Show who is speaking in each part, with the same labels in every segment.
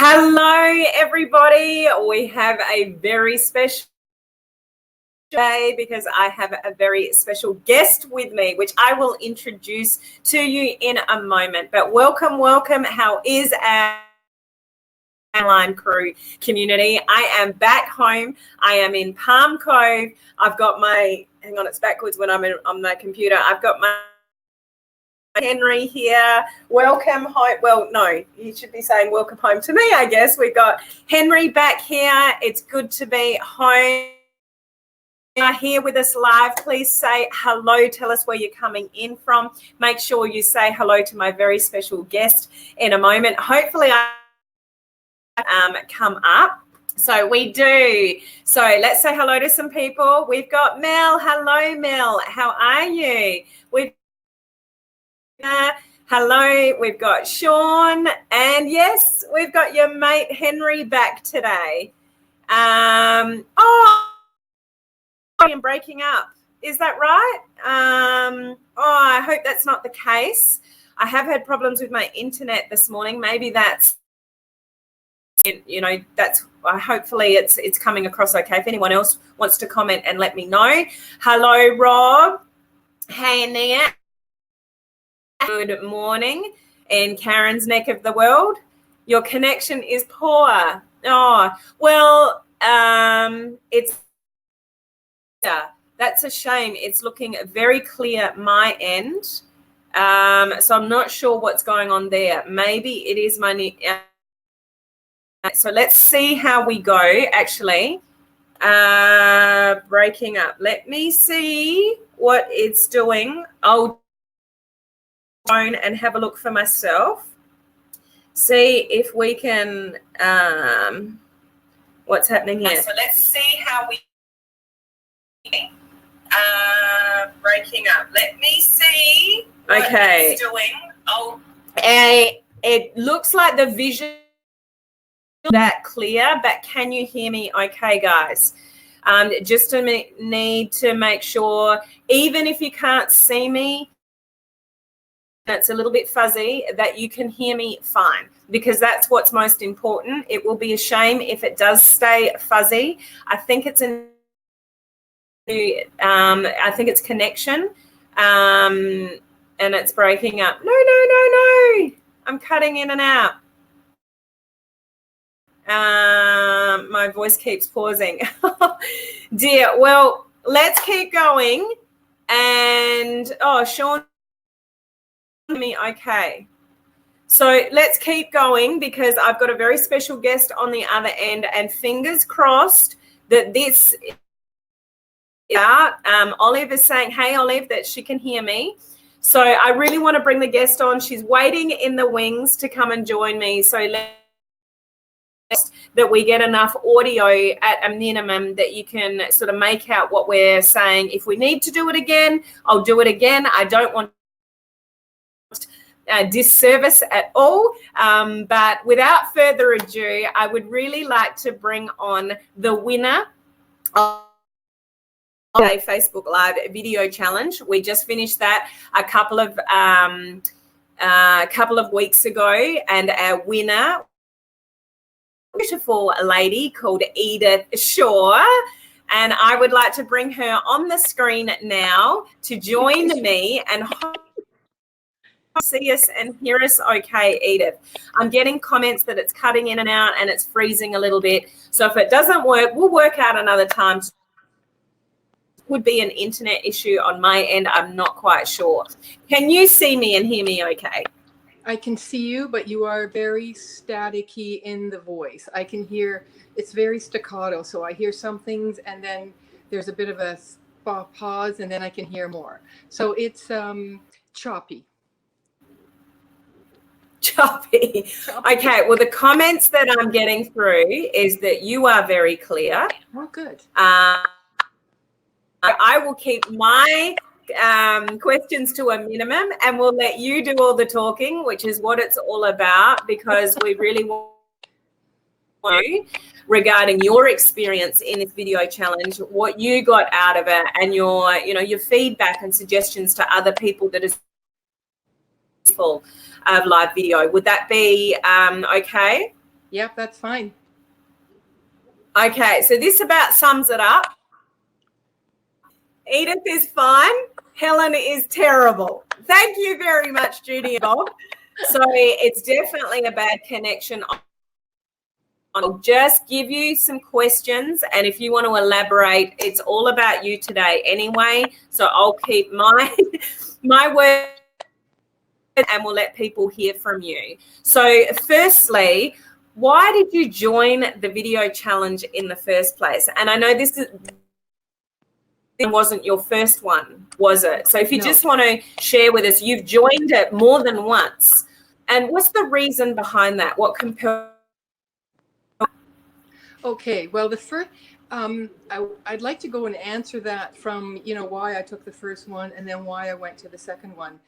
Speaker 1: Hello, everybody. We have a very special day because I have a very special guest with me, which I will introduce to you in a moment. But welcome. How is our online crew community? I am back home. I am in Palm Cove. I've got my, hang on, it's backwards when I'm on the computer. I've got my Henry here. Welcome home. Well, no, you should be saying welcome home to me, I guess. We've got Henry back here. It's good to be home. You are here with us live. Please say hello. Tell us where you're coming in from. Make sure you say hello to my very special guest in a moment. Hopefully I come up. So we do. So let's say hello to some people. We've got Mel. Hello, Mel. How are you? Hello, we've got Sean, and yes, we've got your mate Henry back today. I'm breaking up. Is that right? I hope that's not the case. I have had problems with my internet this morning. Maybe that's, hopefully it's coming across okay. If anyone else wants to comment and let me know. Hello, Rob. Hey, Nia. Good morning in Karen's neck of the world. Your connection is poor. Oh, well, that's a shame. It's looking very clear my end. So I'm not sure what's going on there. Maybe it is my so let's see how we go, actually. Breaking up. Let me see what it's doing. I'll and have a look for myself, see if we can what's happening here. So let's see how we breaking up. Let me see what it's doing. It looks like the vision that clear, but can you hear me okay, guys? Just need to make sure, even if you can't see me, it's a little bit fuzzy, that you can hear me fine, because that's what's most important. It will be a shame if it does stay fuzzy. I think it's connection, and it's breaking up. No. I'm cutting in and out. My voice keeps pausing. Dear, well, let's keep going. And Sean, me okay, so let's keep going, because I've got a very special guest on the other end, and fingers crossed that this out. Olive is saying, hey Olive, that she can hear me, so I really want to bring the guest on. She's waiting in the wings to come and join me, so let's that we get enough audio at a minimum that you can sort of make out what we're saying. If we need to do it again, I'll do it again. I don't want disservice at all, but without further ado, I would really like to bring on the winner of a Facebook Live video challenge. We just finished that a couple of weeks ago, and our winner, beautiful lady called Edith Shaw, and I would like to bring her on the screen now to join me and see us and hear us okay, Edith. I'm getting comments that it's cutting in and out and it's freezing a little bit. So if it doesn't work, we'll work out another time. Would be an internet issue on my end. I'm not quite sure. Can you see me and hear me okay?
Speaker 2: I can see you, but you are very staticky in the voice. I can hear, it's very staccato. So I hear some things and then there's a bit of a pause and then I can hear more. So it's choppy.
Speaker 1: Choppy. Okay, well, the comments that I'm getting through is that you are very clear.
Speaker 2: Oh, good.
Speaker 1: I will keep my questions to a minimum, and we'll let you do all the talking, which is what it's all about, because we really want to, regarding your experience in this video challenge, what you got out of it, and your feedback and suggestions to other people that is useful of live video. Would that be okay?
Speaker 2: Yep, that's fine.
Speaker 1: Okay, so this about sums it up. Edith is fine. Helen is terrible. Thank you very much, Judy and Bob. So it's definitely a bad connection. I'll just give you some questions, and if you want to elaborate, it's all about you today anyway. So I'll keep my word, and we'll let people hear from you. So firstly, why did you join the video challenge in the first place? And I know it wasn't your first one, was it? So if you just want to share with us, you've joined it more than once. And what's the reason behind that? What compelled?
Speaker 2: Okay, well, the first, I'd like to go and answer that from, why I took the first one and then why I went to the second one.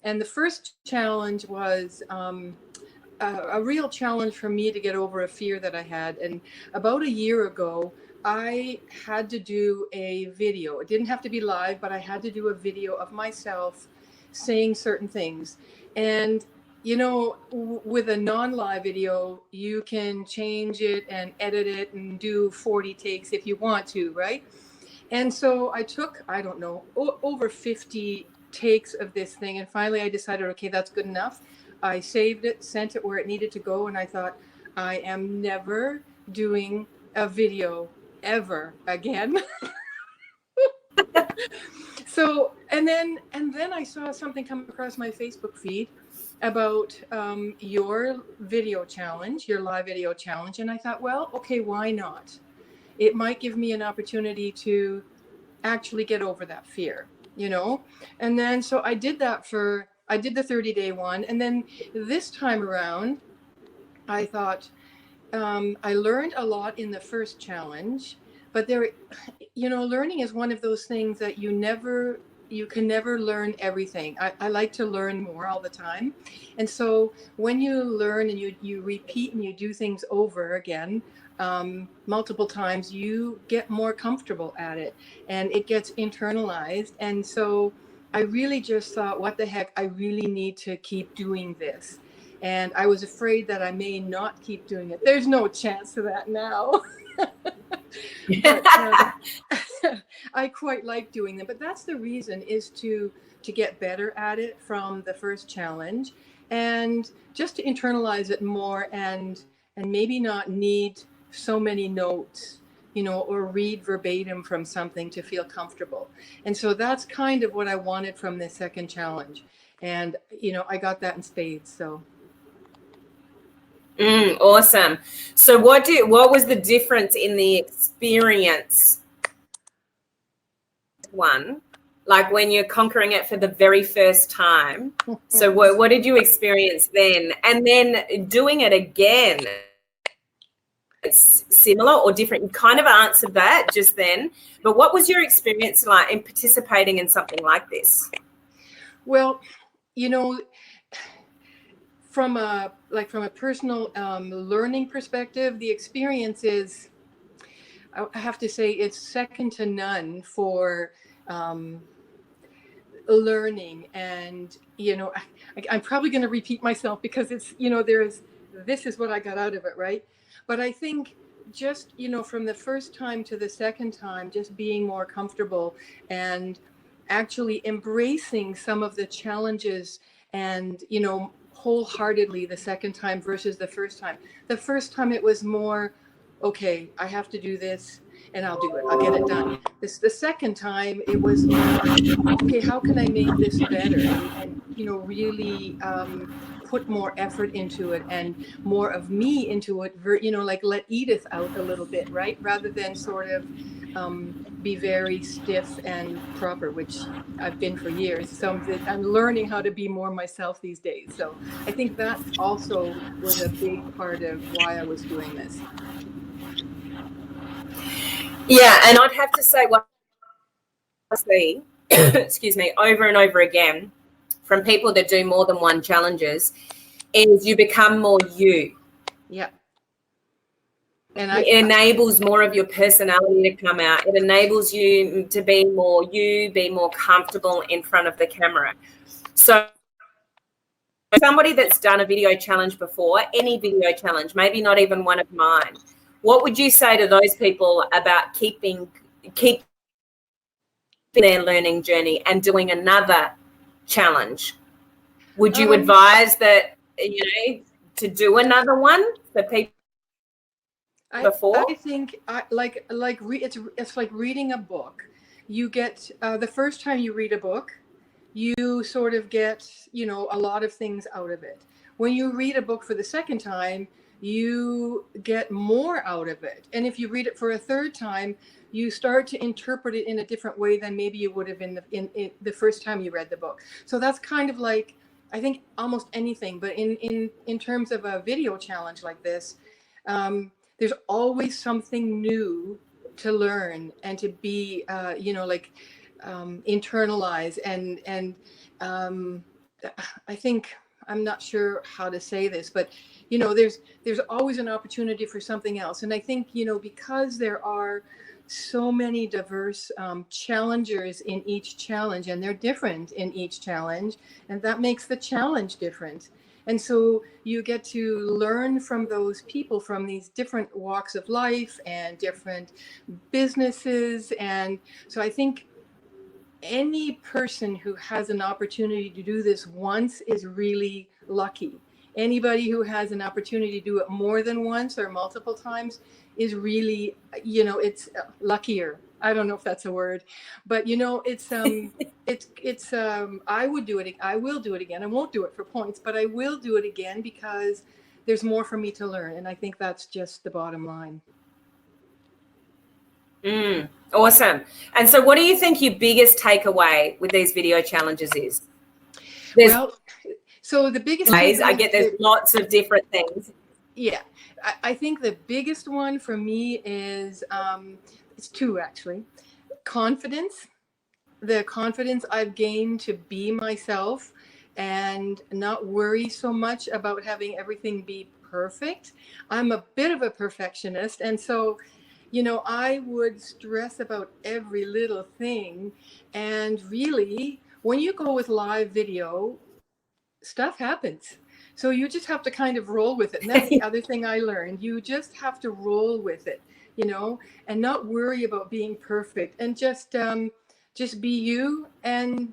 Speaker 2: And the first challenge was a real challenge for me to get over a fear that I had. And about a year ago, I had to do a video. It didn't have to be live, but I had to do a video of myself saying certain things. And with a non-live video, you can change it and edit it and do 40 takes if you want to, right? And so I took, I don't know, over 50 takes of this thing. And finally I decided, okay, that's good enough. I saved it, sent it where it needed to go. And I thought, I am never doing a video ever again. So, and then I saw something come across my Facebook feed about your video challenge, your live video challenge. And I thought, well, okay, why not? It might give me an opportunity to actually get over that fear, And then, so I did that I did the 30-day one. And then this time around, I thought, I learned a lot in the first challenge, but learning is one of those things that you can never learn everything. I like to learn more all the time. And so when you learn and you repeat and you do things over again, multiple times, you get more comfortable at it and it gets internalized. And so I really just thought, what the heck, I really need to keep doing this. And I was afraid that I may not keep doing it. There's no chance of that now. But, I quite like doing them, but that's the reason, is to get better at it from the first challenge, and just to internalize it more, and maybe not need so many notes, or read verbatim from something to feel comfortable. And so that's kind of what I wanted from the second challenge, and I got that in spades. So
Speaker 1: Awesome. So what was the difference in the experience one, like when you're conquering it for the very first time? So what did you experience then? And then doing it again, it's similar or different? You kind of answered that just then, but what was your experience like in participating in something like this?
Speaker 2: Well, from a personal learning perspective, the experience is, I have to say, it's second to none for learning. And I'm probably going to repeat myself, because it's this is what I got out of it, right? But I think just from the first time to the second time, just being more comfortable and actually embracing some of the challenges, and wholeheartedly the second time versus the first time. The first time it was more, okay, I have to do this and I'll do it. I'll get it done. The second time it was more, okay, how can I make this better? And really put more effort into it and more of me into it, like let Edith out a little bit, right? Rather than sort of be very stiff and proper, which I've been for years. So I'm learning how to be more myself these days. So I think that also was a big part of why I was doing this.
Speaker 1: Yeah, and I'd have to say, what I see, excuse me, over and over again from people that do more than one challenges, is you become more you.
Speaker 2: Yeah.
Speaker 1: And it enables more of your personality to come out. It enables you to be more you, be more comfortable in front of the camera. So Somebody that's done a video challenge before, any video challenge, maybe not even one of mine, what would you say to those people about keep their learning journey and doing another challenge? Would you advise that, to do another one for people before?
Speaker 2: I think it's like reading a book. You get the first time you read a book, you sort of get, a lot of things out of it. When you read a book for the second time, you get more out of it. And if you read it for a third time, you start to interpret it in a different way than maybe you would have in the first time you read the book. So that's kind of like, I think, almost anything. But in terms of a video challenge like this, there's always something new to learn and to be, internalize. And I think, I'm not sure how to say this, but there's always an opportunity for something else. And I think, because there are so many diverse challengers in each challenge, and they're different in each challenge, and that makes the challenge different. And so you get to learn from those people from these different walks of life and different businesses. And so I think any person who has an opportunity to do this once is really lucky. Anybody who has an opportunity to do it more than once or multiple times is really, it's luckier. I don't know if that's a word, but it's I would do it. I will do it again. I won't do it for points, but I will do it again because there's more for me to learn. And I think that's just the bottom line.
Speaker 1: Awesome. And so what do you think your biggest takeaway with these video challenges is?
Speaker 2: So the biggest
Speaker 1: ways, I get there's lots of different things.
Speaker 2: Yeah. I think the biggest one for me is, it's two actually. Confidence. The confidence I've gained to be myself and not worry so much about having everything be perfect. I'm a bit of a perfectionist. And so, I would stress about every little thing. And really, when you go with live video, stuff happens. So you just have to kind of roll with it. And that's the other thing I learned. You just have to roll with it, and not worry about being perfect, and just be you. And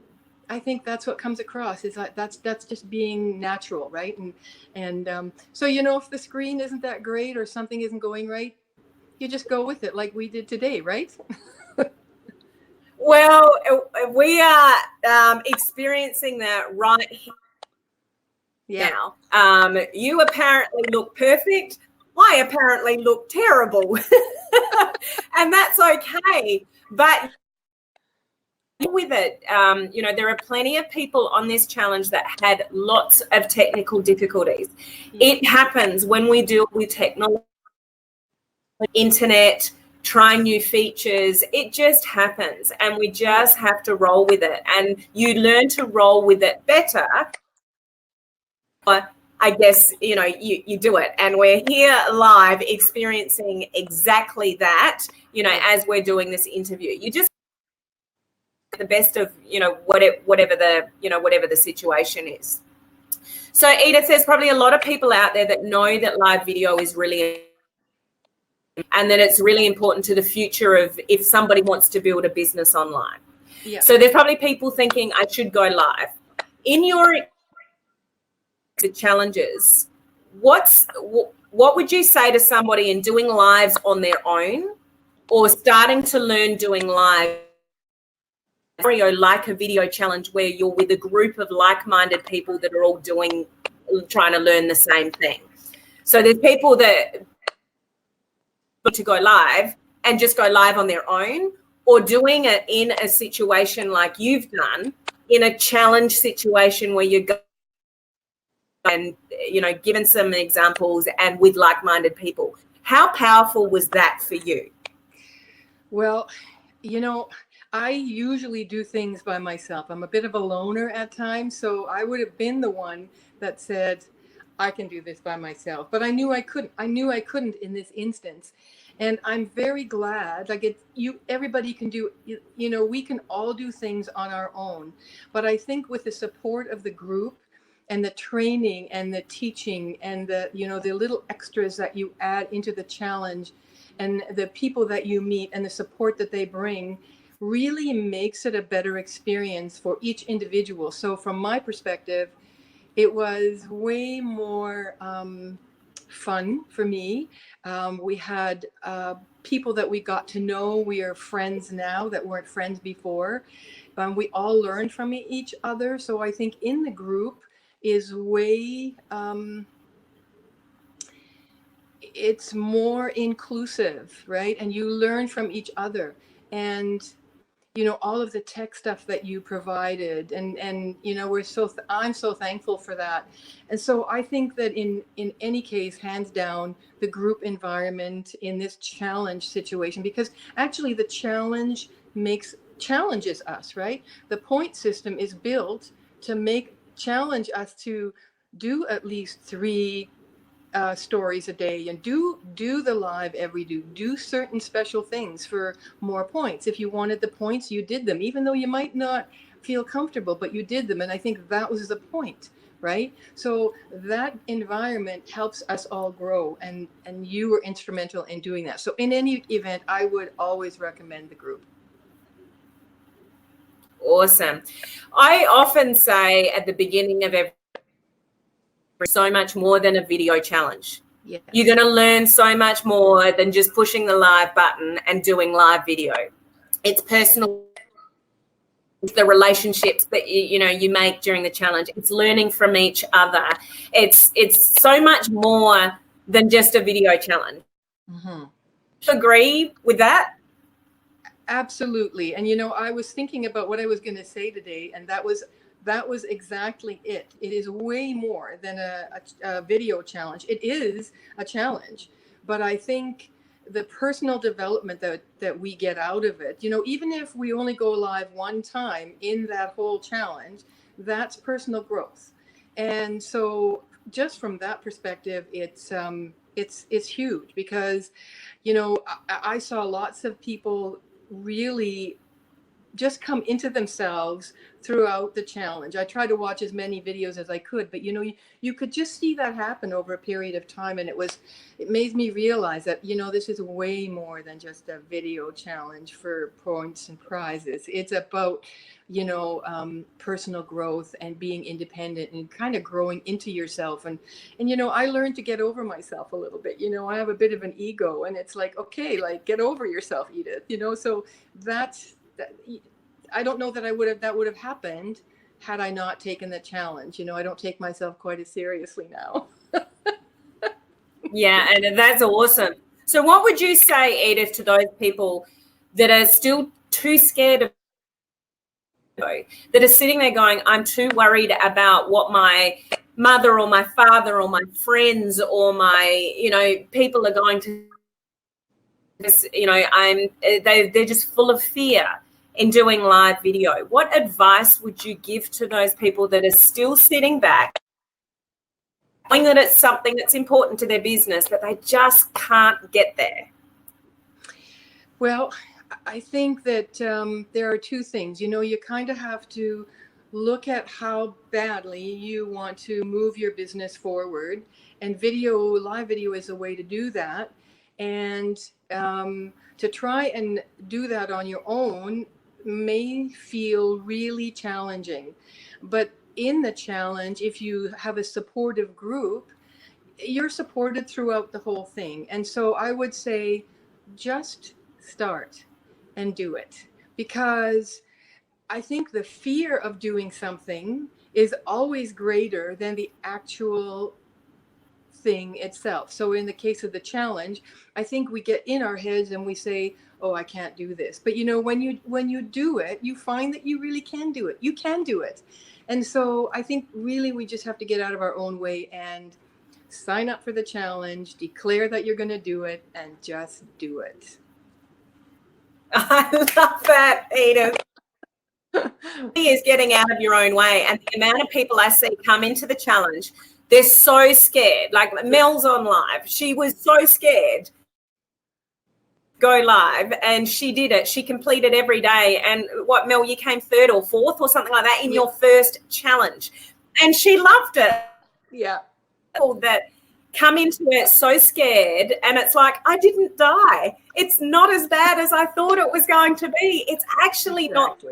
Speaker 2: I think that's what comes across, is like that's just being natural, right? And so if the screen isn't that great or something isn't going right, you just go with it like we did today, right?
Speaker 1: Well, we are experiencing that right now. You apparently look perfect. I apparently look terrible. And that's okay. But with it, there are plenty of people on this challenge that had lots of technical difficulties. It happens when we deal with technology, internet, trying new features. It just happens, and we just have to roll with it. And you learn to roll with it better. I guess, you do it. And we're here live experiencing exactly that, as we're doing this interview. You just the best of, whatever the situation is. So Edith, there's probably a lot of people out there that know that live video is really, and that it's really important to the future of if somebody wants to build a business online.
Speaker 2: Yeah.
Speaker 1: So there's probably people thinking I should go live. In your challenges, what would you say to somebody in doing lives on their own or starting to learn doing live, like a video challenge where you're with a group of like-minded people that are all trying to learn the same thing? So there's people that to go live and just go live on their own, or doing it in a situation like you've done, in a challenge situation where you're going and, given some examples and with like-minded people. How powerful was that for you?
Speaker 2: Well, I usually do things by myself. I'm a bit of a loner at times, so I would have been the one that said, I can do this by myself. But I knew I couldn't. I knew I couldn't in this instance. And I'm very glad, everybody can do, we can all do things on our own. But I think with the support of the group and the training and the teaching and the, the little extras that you add into the challenge and the people that you meet and the support that they bring really makes it a better experience for each individual. So from my perspective, it was way more fun for me. We had people that we got to know. We are friends now that weren't friends before. We all learned from each other. So I think in the group is way, it's more inclusive, right? And you learn from each other. And all of the tech stuff that you provided, and I'm so thankful for that. And so I think that in any case, hands down, the group environment in this challenge situation, because actually the challenge challenges us, right? The point system is built to challenge us to do at least 3 stories a day, and do the live do certain special things for more points. If you wanted the points, you did them, even though you might not feel comfortable, but you did them. And I think that was the point, right? So that environment helps us all grow, and you were instrumental in doing that. So in any event, I would always recommend the group.
Speaker 1: Awesome. I often say at the beginning of every, so much more than a video challenge.
Speaker 2: Yes.
Speaker 1: You're going to learn so much more than just pushing the live button and doing live video. It's personal, it's the relationships that you make during the challenge. It's learning from each other. It's so much more than just a video challenge.
Speaker 2: Mm-hmm.
Speaker 1: Do you agree with that?
Speaker 2: Absolutely. And I was thinking about what I was going to say today, and that was exactly it. It is way more than a video challenge. It is a challenge, but I think the personal development that we get out of it, even if we only go live one time in that whole challenge, that's personal growth. And so just from that perspective, it's huge, because I saw lots of people really just come into themselves throughout the challenge. I tried to watch as many videos as I could, but you could just see that happen over a period of time. And it made me realize that, this is way more than just a video challenge for points and prizes. It's about, personal growth and being independent and kind of growing into yourself. And I learned to get over myself a little bit. I have a bit of an ego, and it's like, okay, like, get over yourself, Edith, so I don't know that that would have happened had I not taken the challenge. I don't take myself quite as seriously now.
Speaker 1: Yeah, and that's awesome. So what would you say, Edith, to those people that are still too scared of, that are sitting there going, I'm too worried about what my mother or my father or my friends or my, people are going to, they're just full of fear in doing live video. What advice would you give to those people that are still sitting back, knowing that it's something that's important to their business, but they just can't get there?
Speaker 2: Well, I think that there are 2 things. You kind of have to look at how badly you want to move your business forward, and live video is a way to do that. And to try and do that on your own may feel really challenging. But in the challenge, if you have a supportive group, you're supported throughout the whole thing. And so I would say just start and do it, because I think the fear of doing something is always greater than the actual thing itself. So in the case of the challenge, I think we get in our heads and we say, oh, I can't do this. But when you do it, you find that you really can do it. You can do it. And so I think really we just have to get out of our own way and sign up for the challenge, declare that you're going to do it, and just do it.
Speaker 1: I love that, Edith. Is getting out of your own way. And the amount of people I see come into the challenge, they're so scared. Like Mel's on live. She was so scared go live, and she did it. She completed every day. And what, Mel, you came 3rd or 4th or something like that in your first challenge. And she loved it.
Speaker 2: Yeah.
Speaker 1: That come into it so scared, and it's like, I didn't die. It's not as bad as I thought it was going to be. It's actually not.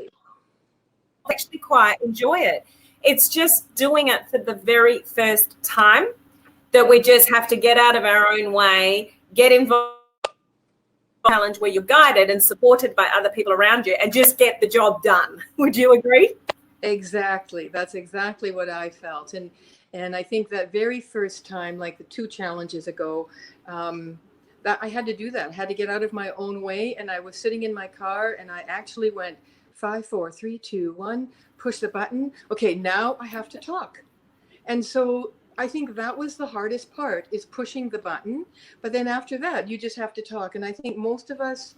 Speaker 1: Actually quite enjoy it. It's just doing it for the very first time that we just have to get out of our own way, get involved in a challenge where you're guided and supported by other people around you, and just get the job done. Would you agree?
Speaker 2: Exactly. That's exactly what I felt. And I think that very first time, like the 2 challenges ago, that I had to do that. I had to get out of my own way. And I was sitting in my car and I actually went 5, 4, 3, 2, 1, push the button. Okay, now I have to talk. And so I think that was the hardest part, is pushing the button. But then after that, you just have to talk. And I think most of us,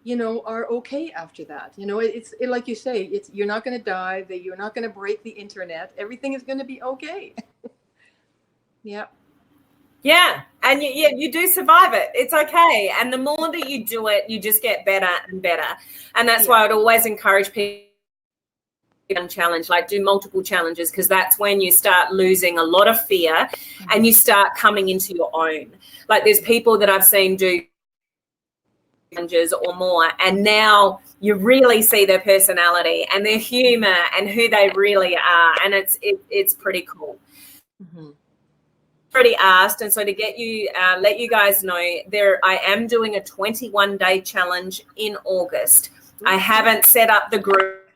Speaker 2: are okay after that. It's like you say, you're not going to die, that you're not going to break the internet. Everything is going to be okay. Yeah.
Speaker 1: Yeah. And you do survive it. It's okay. And the more that you do it, you just get better and better. And that's why I'd always encourage people challenge, like do multiple challenges, because that's when you start losing a lot of fear and you start coming into your own. Like there's people that I've seen do challenges or more, and now you really see their personality and their humor and who they really are, and it's pretty cool. Already asked, and so to get you let you guys know, I am doing a 21-day challenge in August. I haven't set up the group.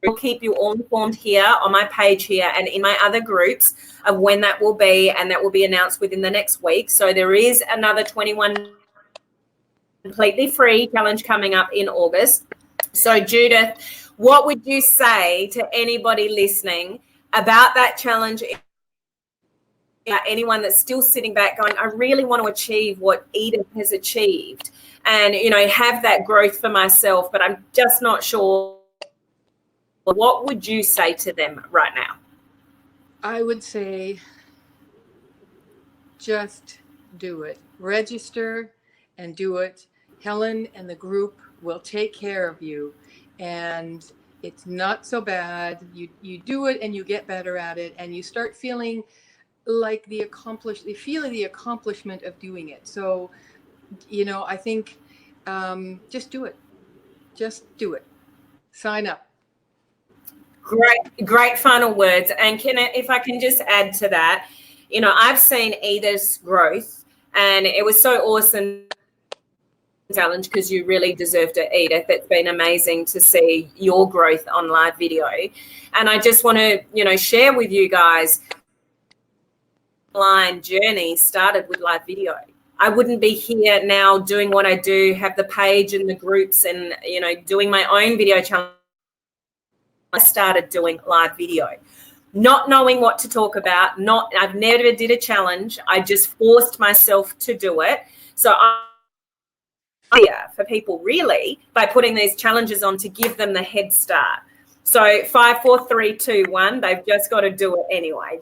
Speaker 1: I'll keep you all informed here on my page here and in my other groups of when that will be, and that will be announced within the next week. So there is another 21 completely free challenge coming up in August. So Judith, what would you say to anybody listening about that challenge? Anyone that's still sitting back going, I really want to achieve what Edith has achieved and, have that growth for myself, but I'm just not sure. What would you say to them right now?
Speaker 2: I would say just do it. Register and do it. Helen and the group will take care of you. And it's not so bad. You do it and you get better at it, and you start feeling like the accomplishment of doing it. So, I think just do it. Just do it. Sign up.
Speaker 1: Great final words. And if I can just add to that, I've seen Edith's growth, and it was so awesome challenge, because you really deserved it, Edith. It's been amazing to see your growth on live video. And I just want to, share with you guys, online journey started with live video. I wouldn't be here now doing what I do, have the page and the groups and, doing my own video challenge. I started doing live video, not knowing what to talk about. I've never did a challenge. I just forced myself to do it. So for people really by putting these challenges on to give them the head start. So 5, 4, 3, 2, 1. They've just got to do it anyway.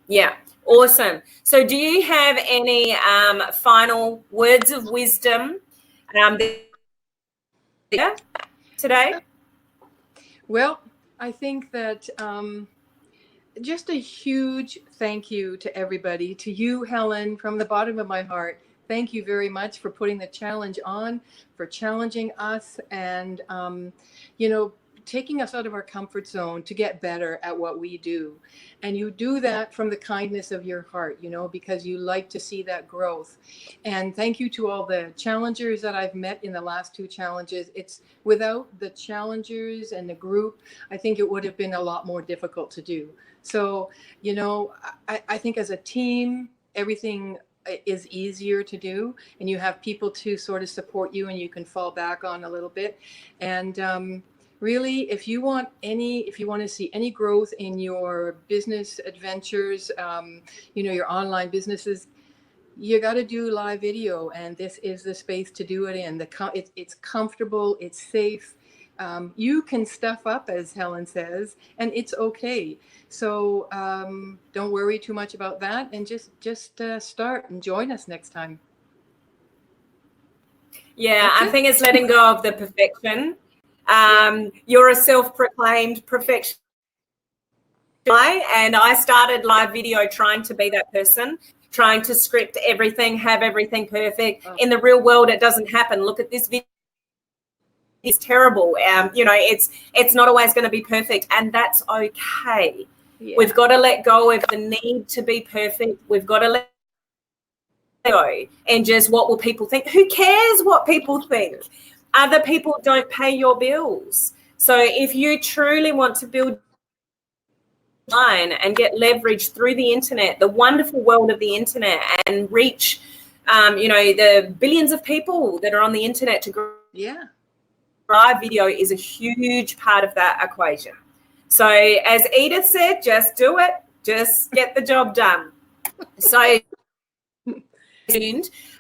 Speaker 1: Yeah. Awesome. So do you have any final words of wisdom today?
Speaker 2: Well, I think that just a huge thank you to everybody, to you, Helen, from the bottom of my heart. Thank you very much for putting the challenge on, for challenging us, and taking us out of our comfort zone to get better at what we do. And you do that from the kindness of your heart, because you like to see that growth. And thank you to all the challengers that I've met in the last 2 challenges. It's without the challengers and the group, I think it would have been a lot more difficult to do. So, I think as a team, everything is easier to do, and you have people to sort of support you and you can fall back on a little bit. And really, if you want to see any growth in your business adventures, your online businesses, you got to do live video, and this is the space to do it in. It's comfortable, it's safe. You can stuff up, as Helen says, and it's okay. So don't worry too much about that, and just start and join us next time.
Speaker 1: Yeah, I think it's letting go of the perfection. You're a self-proclaimed perfectionist. And I started live video trying to be that person, trying to script everything, have everything perfect. In the real world, it doesn't happen. Look at this video. It's terrible. It's not always going to be perfect, and that's okay. Yeah. We've got to let go of the need to be perfect. We've got to let go and just, what will people think? Who cares what people think? Other people don't pay your bills. So if you truly want to build and get leverage through the internet, the wonderful world of the internet, and reach, the billions of people that are on the internet to grow.
Speaker 2: Yeah.
Speaker 1: Live video is a huge part of that equation. So as Edith said, just do it. Just get the job done. So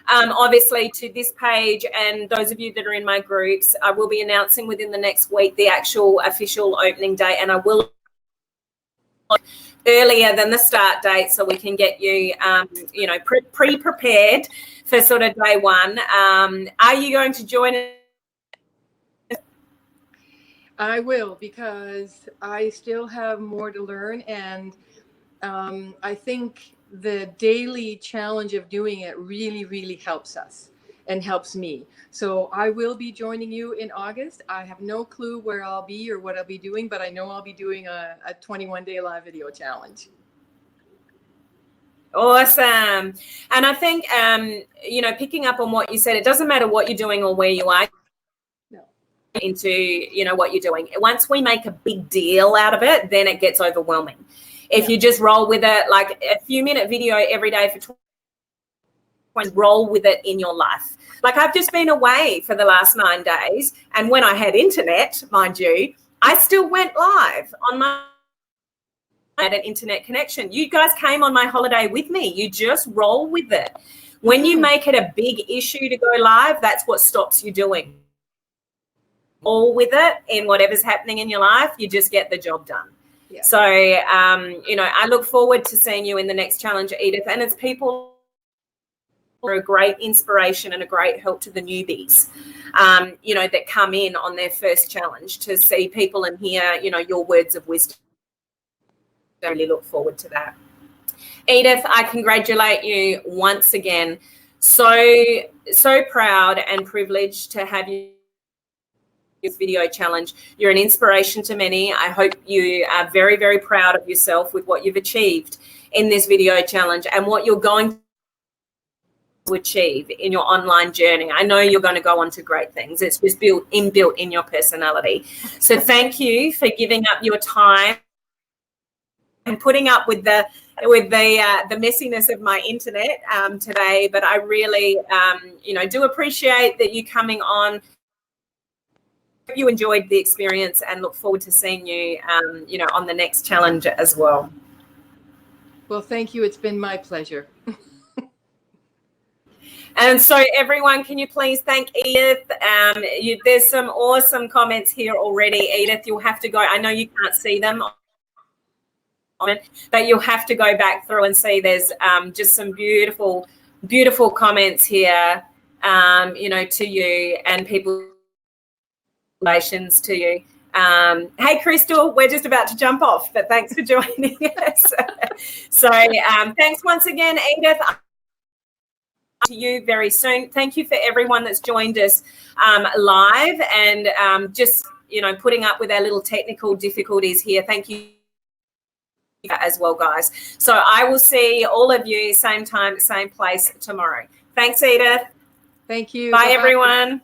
Speaker 1: obviously to this page, and those of you that are in my groups, I will be announcing within the next week the actual official opening date, and I will earlier than the start date so we can get you, pre-prepared for sort of day one. Are you going to join us?
Speaker 2: I will, because I still have more to learn, and I think the daily challenge of doing it really, really helps us and helps me. So I will be joining you in August. I have no clue where I'll be or what I'll be doing, but I know I'll be doing a 21-day live video challenge.
Speaker 1: Awesome. And I think, picking up on what you said, it doesn't matter what you're doing or where you are. Into what you're doing. Once we make a big deal out of it, then it gets overwhelming. If you just roll with it, like a few minute video every day for 20, roll with it in your life. Like, I've just been away for the last 9 days, and when I had internet, mind you, I still went live on my had an internet connection. You guys came on my holiday with me. You just roll with it. When you make it a big issue to go live, that's what stops you doing. All with it in whatever's happening in your life, you just get the job done. Yeah. So, I look forward to seeing you in the next challenge, Edith. And it's people who are a great inspiration and a great help to the newbies, that come in on their first challenge, to see people and hear, your words of wisdom. I really look forward to that. Edith, I congratulate you once again. So proud and privileged to have you. This video challenge. You're an inspiration to many. I hope you are very, very proud of yourself with what you've achieved in this video challenge and what you're going to achieve in your online journey. I know you're going to go on to great things. It's just inbuilt in your personality. So thank you for giving up your time and putting up with the messiness of my internet today. But I really, do appreciate that you coming on. You enjoyed the experience and look forward to seeing you, on the next challenge as well.
Speaker 2: Well, thank you. It's been my pleasure.
Speaker 1: And so everyone, can you please thank Edith? There's some awesome comments here already. Edith, you'll have to go. I know you can't see them, but you'll have to go back through and see. There's just some beautiful, beautiful comments here, to you and people. Congratulations to you. Hey, Crystal, we're just about to jump off, but thanks for joining us. So thanks once again, Edith. To you very soon. Thank you for everyone that's joined us live and just, putting up with our little technical difficulties here. Thank you as well, guys. So I will see all of you same time, same place tomorrow. Thanks, Edith.
Speaker 2: Thank you.
Speaker 1: Bye, everyone.